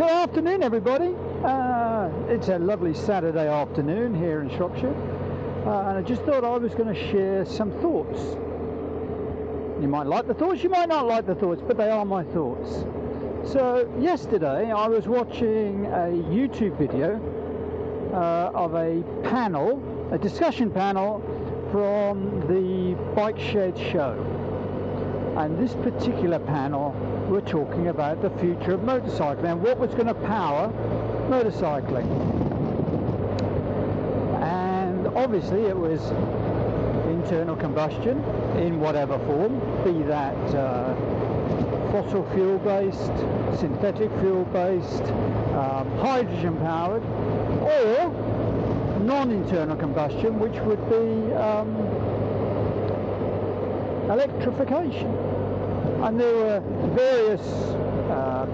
Good afternoon, everybody. It's a lovely Saturday afternoon here in Shropshire, and I just thought I was going to share some thoughts. You might like the thoughts, you might not like the thoughts, but they are my thoughts. So yesterday I was watching a YouTube video of a panel, a discussion panel from the Bike Shed show, and this particular panel were talking about the future of motorcycling and what was going to power motorcycling. And obviously it was internal combustion in whatever form, be that fossil fuel based, synthetic fuel based, hydrogen powered, or non-internal combustion, which would be electrification. And there were various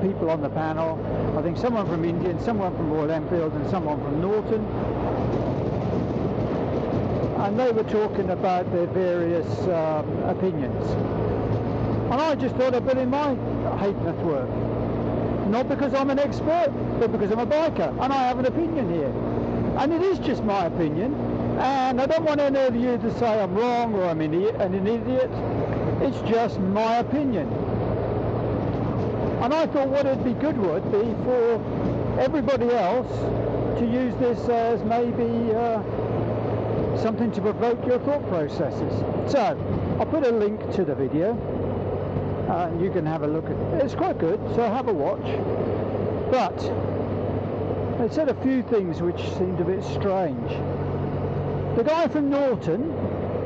people on the panel. I think someone from India, and someone from Royal Enfield, and someone from Norton. And they were talking about their various opinions. And I just thought I'd put in my halfpenny worth. Not because I'm an expert, but because I'm a biker, and I have an opinion here. And it is just my opinion. And I don't want any of you to say I'm wrong or I'm an idiot. It's just my opinion. And I thought what it'd be good would be for everybody else to use this as maybe something to provoke your thought processes. So I'll put a link to the video and you can have a look at it. It's quite good, so have a watch. But they said a few things which seemed a bit strange. The guy from Norton,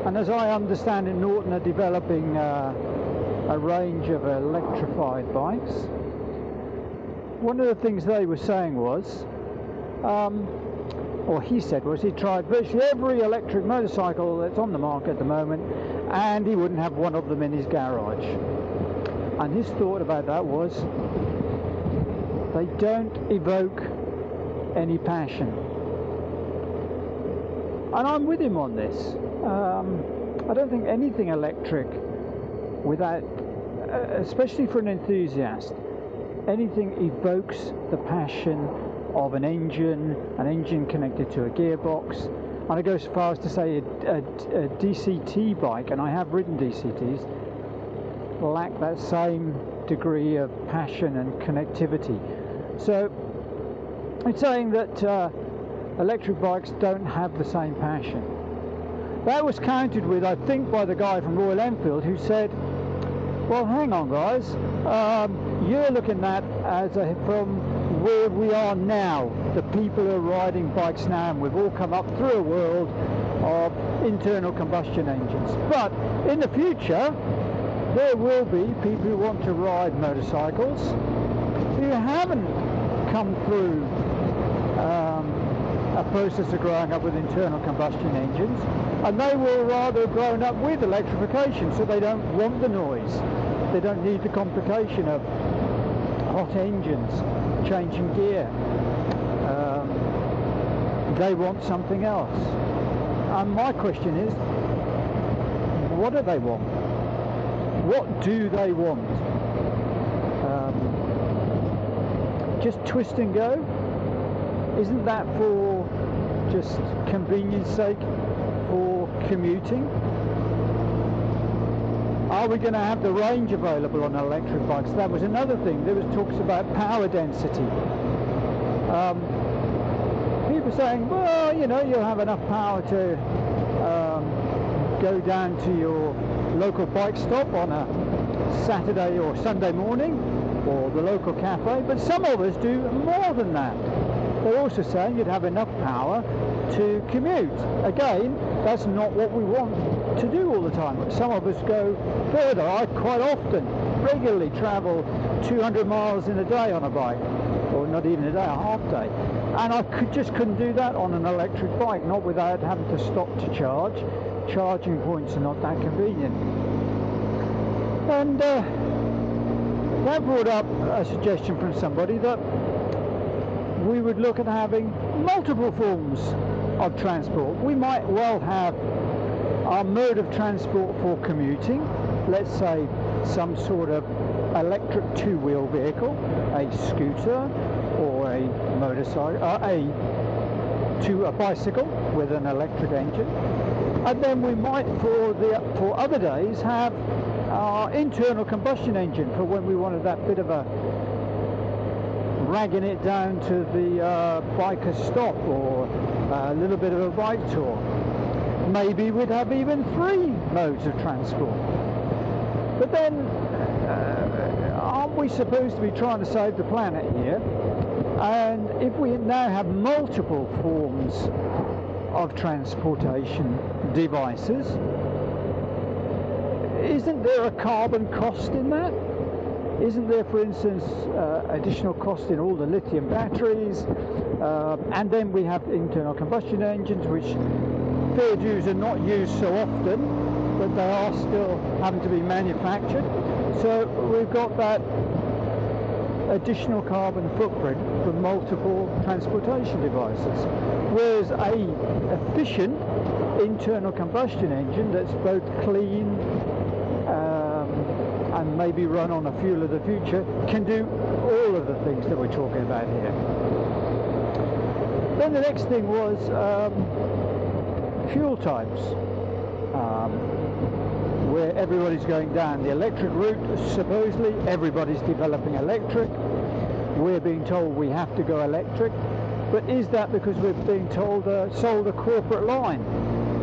and as I understand it, Norton are developing a range of electrified bikes. One of the things they were saying was, or he said was, he tried virtually every electric motorcycle that's on the market at the moment, and he wouldn't have one of them in his garage. And his thought about that was, they don't evoke any passion. And I'm with him on this. I don't think anything electric, without, especially for an enthusiast, anything evokes the passion of an engine connected to a gearbox. And I go as far as to say a DCT bike, and I have ridden DCTs, lack that same degree of passion and connectivity. So it's saying that electric bikes don't have the same passion. That was countered with, I think, by the guy from Royal Enfield, who said, well, hang on guys, you're looking at as from where we are now, the people who are riding bikes now, and we've all come up through a world of internal combustion engines. But in the future, there will be people who want to ride motorcycles who haven't come through a process of growing up with internal combustion engines, and they will rather have grown up with electrification, so they don't want the noise, they don't need the complication of hot engines, changing gear, they want something else. And my question is, what do they want? What do they want? Just twist and go? Isn't that for just convenience sake, for commuting? Are we going to have the range available on electric bikes? That was another thing. There was talks about power density. People saying, well, you know, you'll have enough power to go down to your local bike stop on a Saturday or Sunday morning, or the local cafe, but some of us do more than that. They're also saying you'd have enough power to commute. Again, that's not what we want to do all the time. Some of us go further. I quite often, regularly travel 200 miles in a day on a bike, or not even a day, a half day. And I just couldn't do that on an electric bike, not without having to stop to charge. Charging points are not that convenient. And that brought up a suggestion from somebody that we would look at having multiple forms of transport. We might well have our mode of transport for commuting, let's say some sort of electric two-wheel vehicle, a scooter, motorcycle, to a bicycle with an electric engine, and then we might, for other days, have our internal combustion engine for when we wanted that bit of a ragging it down to the biker stop, or a little bit of a bike tour. Maybe we'd have even 3 modes of transport. But then, aren't we supposed to be trying to save the planet here? And if we now have multiple forms of transportation devices, isn't there a carbon cost in that? Isn't there, for instance, additional cost in all the lithium batteries? And then we have internal combustion engines, which fair dues are not used so often, but they are still having to be manufactured. So we've got that additional carbon footprint for multiple transportation devices. Whereas a efficient internal combustion engine that's both clean and maybe run on a fuel of the future can do all of the things that we're talking about here. Then the next thing was fuel types, where everybody's going down the electric route. Supposedly everybody's developing electric. We're being told we have to go electric, but is that because we're being told sold a corporate line?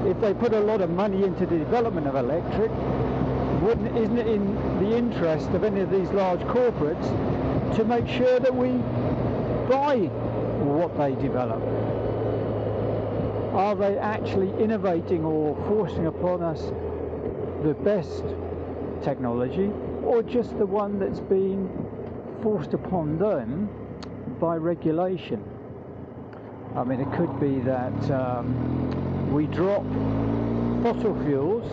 If they put a lot of money into the development of electric, isn't it in the interest of any of these large corporates to make sure that we buy what they develop? Are they actually innovating or forcing upon us the best technology, or just the one that's been forced upon them by regulation? I mean, it could be that we drop fossil fuels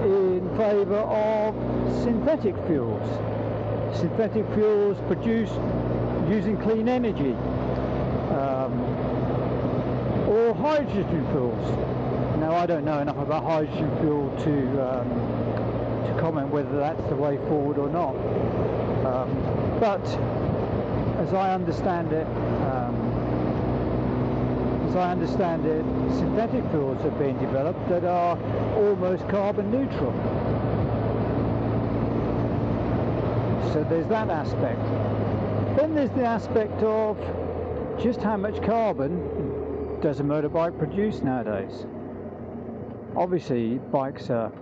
in favour of synthetic fuels. Synthetic fuels produced using clean energy, or hydrogen fuels. Now, I don't know enough about hydrogen fuel to comment whether that's the way forward or not. But as I understand it, synthetic fuels have been developed that are almost carbon neutral. So there's that aspect. Then there's the aspect of just how much carbon does a motorbike produce nowadays. Obviously, bikes are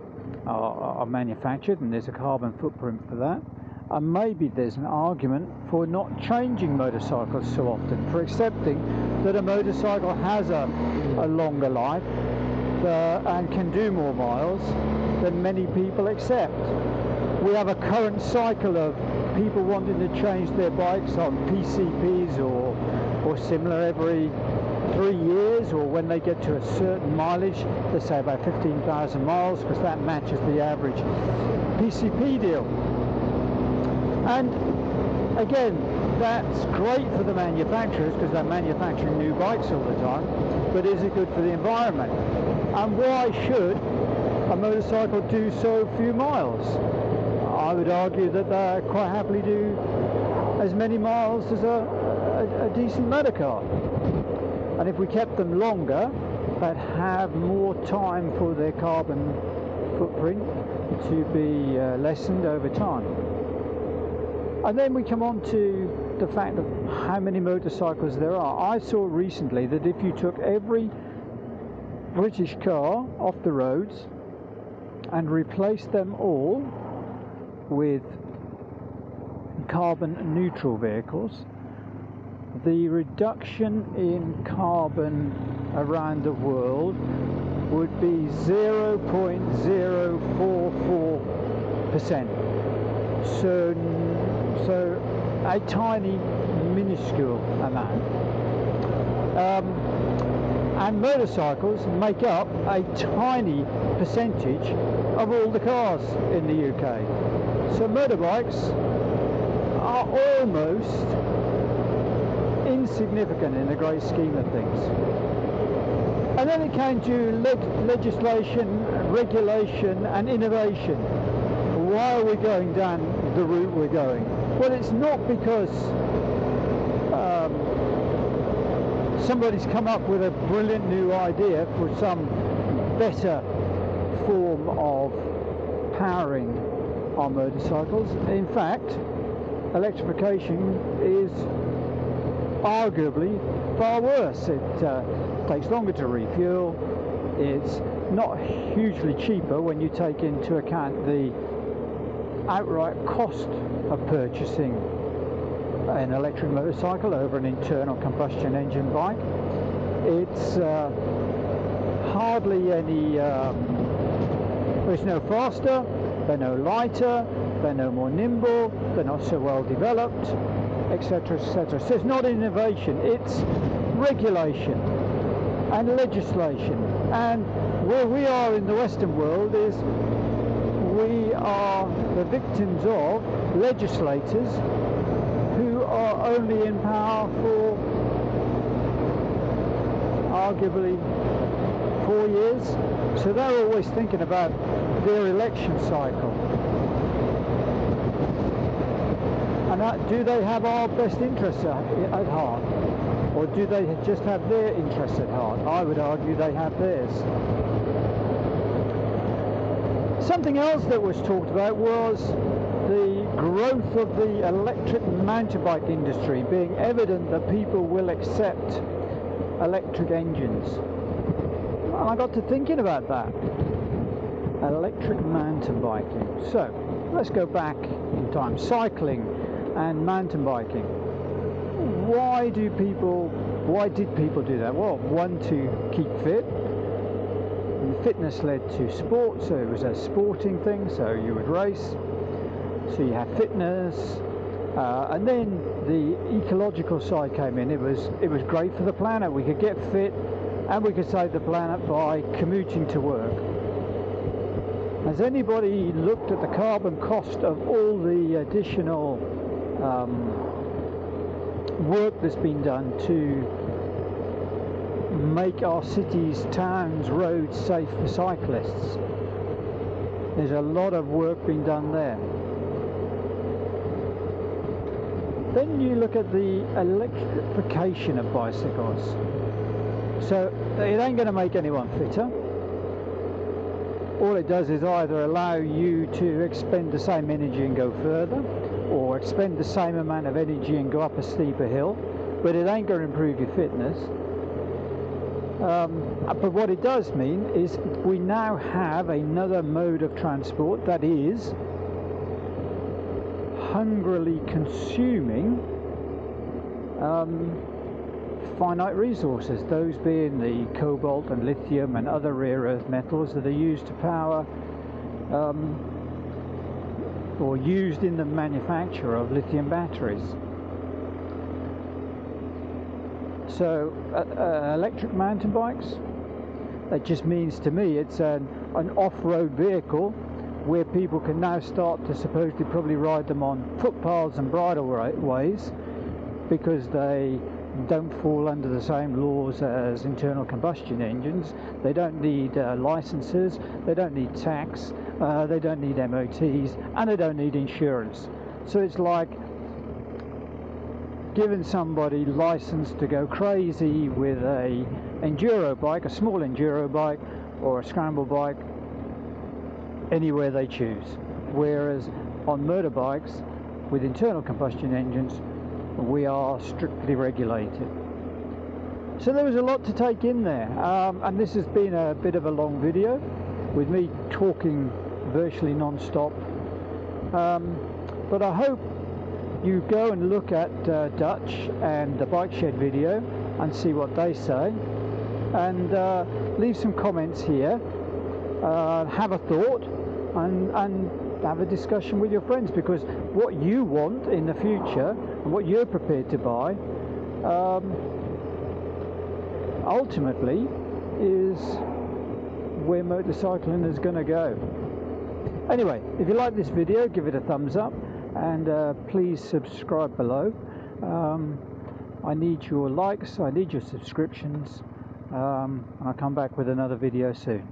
manufactured and there's a carbon footprint for that. And maybe there's an argument for not changing motorcycles so often, for accepting that a motorcycle has a longer life and can do more miles than many people accept. We have a current cycle of people wanting to change their bikes on PCPs or similar every 3 years, or when they get to a certain mileage, let's say about 15,000 miles, because that matches the average PCP deal. And again, that's great for the manufacturers because they're manufacturing new bikes all the time, but is it good for the environment? And why should a motorcycle do so few miles? I would argue that they quite happily do as many miles as a decent motor car. And if we kept them longer, they'd have more time for their carbon footprint to be lessened over time. And then we come on to the fact of how many motorcycles there are. I saw recently that if you took every British car off the roads and replaced them all with carbon neutral vehicles, the reduction in carbon around the world would be 0.044%. So a tiny, minuscule amount. And motorcycles make up a tiny percentage of all the cars in the UK. So motorbikes are almost insignificant in the great scheme of things. And then it came to legislation, regulation and innovation. Why are we going down the route we're going? Well, it's not because somebody's come up with a brilliant new idea for some better form of powering our motorcycles. In fact, electrification is arguably far worse. It takes longer to refuel. It's not hugely cheaper when you take into account the outright cost of purchasing an electric motorcycle over an internal combustion engine bike. It's hardly any, it's no faster, they're no lighter, they're no more nimble, they're not so well developed, etc, etc. So it's not innovation, it's regulation and legislation. And where we are in the Western world is we are the victims of legislators who are only in power for arguably 4 years. So they're always thinking about their election cycle. And do they have our best interests at heart? Or do they just have their interests at heart? I would argue they have theirs. Something else that was talked about was the growth of the electric mountain bike industry, being evident that people will accept electric engines. And I got to thinking about that. Electric mountain biking. So, let's go back in time. Cycling and mountain biking. Why did people do that? Well, one, to keep fit. And fitness led to sport, so it was a sporting thing, so you would race. So you have fitness, and then the ecological side came in. It was great for the planet. We could get fit, and we could save the planet by commuting to work. Has anybody looked at the carbon cost of all the additional work that's been done to make our cities, towns, roads safe for cyclists? There's a lot of work being done there. Then you look at the electrification of bicycles. So it ain't going to make anyone fitter. All it does is either allow you to expend the same energy and go further, or expend the same amount of energy and go up a steeper hill, but it ain't going to improve your fitness. But what it does mean is we now have another mode of transport that is hungrily consuming finite resources, those being the cobalt and lithium and other rare earth metals that are used to power or used in the manufacture of lithium batteries. So electric mountain bikes, that just means to me it's an off-road vehicle where people can now start to supposedly probably ride them on footpaths and bridleways, because they don't fall under the same laws as internal combustion engines. They don't need licenses, they don't need tax, they don't need MOTs, and they don't need insurance. So it's like giving somebody license to go crazy with a enduro bike, a small enduro bike or a scramble bike, anywhere they choose. Whereas on motorbikes with internal combustion engines, we are strictly regulated. So there was a lot to take in there, and this has been a bit of a long video with me talking virtually non-stop, but I hope you go and look at Dutch and the Bike Shed video and see what they say, and leave some comments here, have a thought, and have a discussion with your friends, because what you want in the future and what you're prepared to buy ultimately is where motorcycling is going to go. Anyway, if you like this video, give it a thumbs up, and please subscribe below. I need your likes, I need your subscriptions, and I'll come back with another video soon.